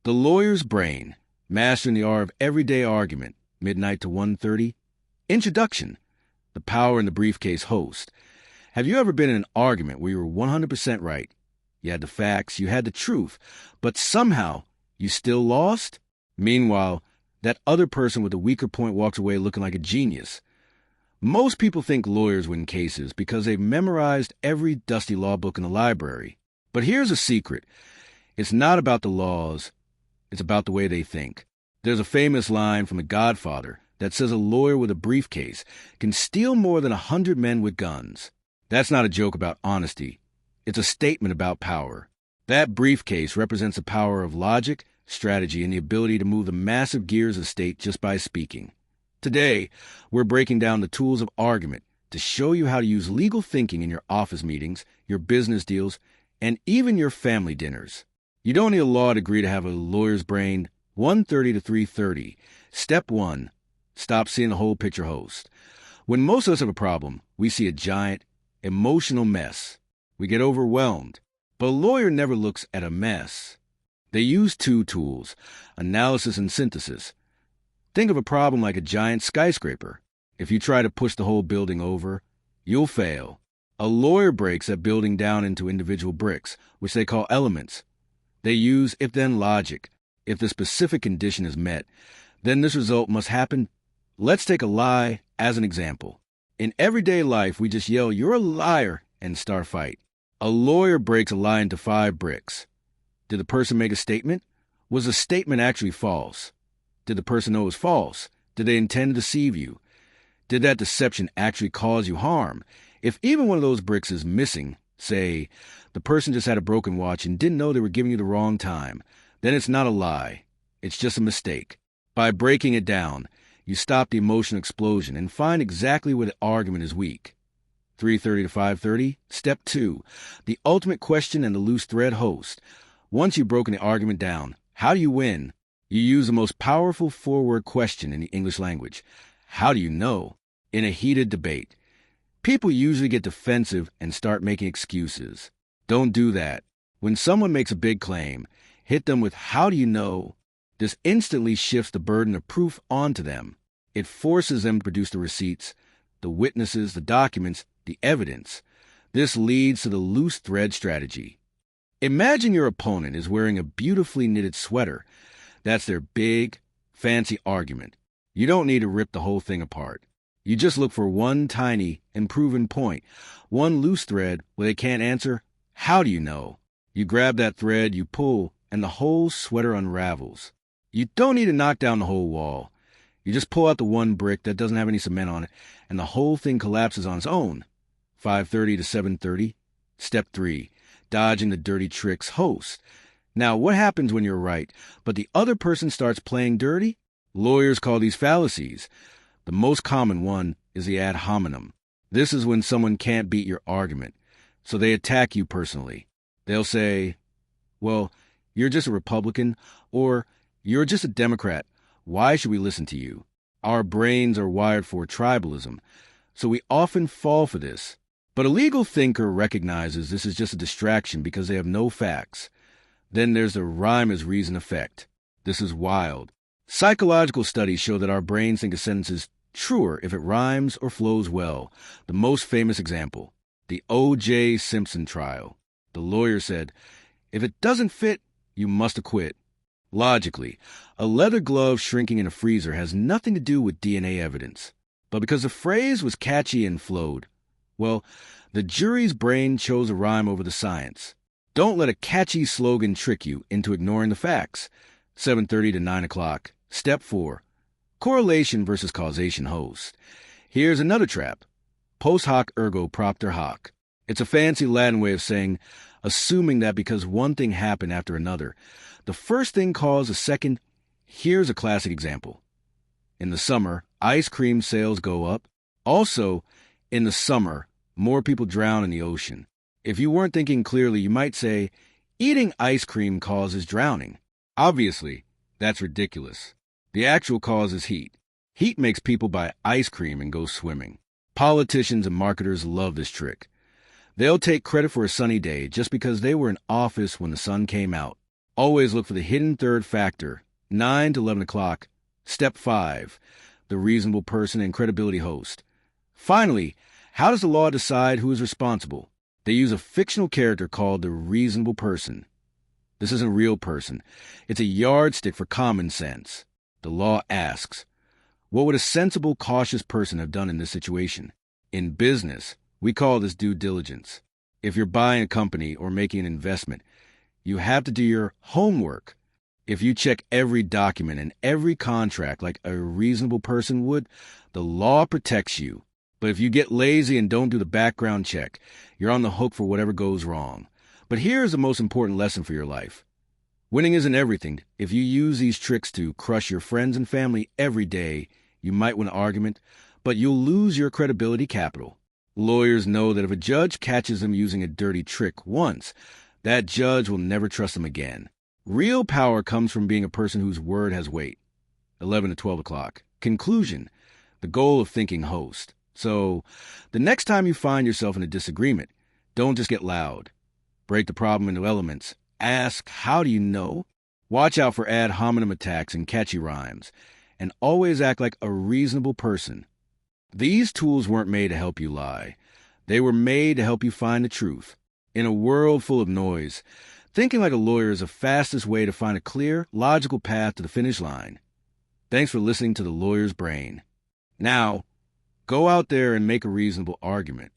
The Lawyer's Brain, Mastering the Art of Everyday Argument, midnight to 1:30. Introduction, The Power in the Briefcase host. Have you ever been in an argument where you were 100% right? You had the facts, you had the truth, but somehow you still lost? Meanwhile, that other person with the weaker point walks away looking like a genius. Most people think lawyers win cases because they've memorized every dusty law book in the library. But here's a secret. It's not about the laws. It's about the way they think. There's a famous line from The Godfather that says a lawyer with a briefcase can steal more than 100 men with guns. That's not a joke about honesty. It's a statement about power. That briefcase represents the power of logic, strategy, and the ability to move the massive gears of state just by speaking. Today, we're breaking down the tools of argument to show you how to use legal thinking in your office meetings, your business deals, and even your family dinners. You don't need a law degree to have a lawyer's brain. 1:30 to 3:30. Step 1. Stop seeing the whole picture host. When most of us have a problem, we see a giant, emotional mess. We get overwhelmed. But a lawyer never looks at a mess. They use two tools, analysis and synthesis. Think of a problem like a giant skyscraper. If you try to push the whole building over, you'll fail. A lawyer breaks that building down into individual bricks, which they call elements. They use if-then logic. If the specific condition is met, then this result must happen. Let's take a lie as an example. In everyday life, we just yell, "You're a liar," and start a fight. A lawyer breaks a lie into 5 bricks. Did the person make a statement? Was the statement actually false? Did the person know it was false? Did they intend to deceive you? Did that deception actually cause you harm? If even one of those bricks is missing, say, the person just had a broken watch and didn't know they were giving you the wrong time, then it's not a lie. It's just a mistake. By breaking it down, you stop the emotional explosion and find exactly where the argument is weak. 3:30 to 5:30. Step 2. The ultimate question and the loose thread host. Once you've broken the argument down, how do you win? You use the most powerful 4-word question in the English language. How do you know? In a heated debate, people usually get defensive and start making excuses. Don't do that. When someone makes a big claim, hit them with "how do you know?" This instantly shifts the burden of proof onto them. It forces them to produce the receipts, the witnesses, the documents, the evidence. This leads to the loose thread strategy. Imagine your opponent is wearing a beautifully knitted sweater. That's their big, fancy argument. You don't need to rip the whole thing apart. You just look for one tiny, unproven point, one loose thread where they can't answer, "How do you know?" You grab that thread, you pull, and the whole sweater unravels. You don't need to knock down the whole wall. You just pull out the one brick that doesn't have any cement on it, and the whole thing collapses on its own. 5:30 to 7:30. Step 3. Dodging the dirty tricks host. Now, what happens when you're right, but the other person starts playing dirty? Lawyers call these fallacies. The most common one is the ad hominem. This is when someone can't beat your argument, so they attack you personally. They'll say, "Well, you're just a Republican," or "You're just a Democrat. Why should we listen to you?" Our brains are wired for tribalism, so we often fall for this. But a legal thinker recognizes this is just a distraction because they have no facts. Then there's the rhyme is reason effect. This is wild. Psychological studies show that our brains think a sentence is truer if it rhymes or flows well. The most famous example, the O.J. Simpson trial. The lawyer said, "If it doesn't fit, you must acquit." Logically, a leather glove shrinking in a freezer has nothing to do with DNA evidence. But because the phrase was catchy and flowed, well, the jury's brain chose a rhyme over the science. Don't let a catchy slogan trick you into ignoring the facts. 7:30 to 9 o'clock. Step 4. Correlation versus causation host. Here's another trap. Post hoc ergo propter hoc. It's a fancy Latin way of saying, assuming that because one thing happened after another, the first thing caused the second. Here's a classic example. In the summer, ice cream sales go up. Also, in the summer, more people drown in the ocean. If you weren't thinking clearly, you might say, eating ice cream causes drowning. Obviously, that's ridiculous. The actual cause is heat. Heat makes people buy ice cream and go swimming. Politicians and marketers love this trick. They'll take credit for a sunny day just because they were in office when the sun came out. Always look for the hidden third factor, 9 to 11 o'clock. Step 5, the reasonable person and credibility host. Finally, how does the law decide who is responsible? They use a fictional character called the reasonable person. This isn't a real person. It's a yardstick for common sense. The law asks, what would a sensible, cautious person have done in this situation? In business, we call this due diligence. If you're buying a company or making an investment, you have to do your homework. If you check every document and every contract like a reasonable person would, the law protects you. But if you get lazy and don't do the background check, you're on the hook for whatever goes wrong. But here's the most important lesson for your life. Winning isn't everything. If you use these tricks to crush your friends and family every day, you might win an argument, but you'll lose your credibility capital. Lawyers know that if a judge catches them using a dirty trick once, that judge will never trust them again. Real power comes from being a person whose word has weight. 11 to 12 o'clock. Conclusion, the goal of thinking host. So, the next time you find yourself in a disagreement, don't just get loud. Break the problem into elements. Ask, how do you know? Watch out for ad hominem attacks and catchy rhymes. And always act like a reasonable person. These tools weren't made to help you lie. They were made to help you find the truth. In a world full of noise, thinking like a lawyer is the fastest way to find a clear, logical path to the finish line. Thanks for listening to The Lawyer's Brain. Now, go out there and make a reasonable argument.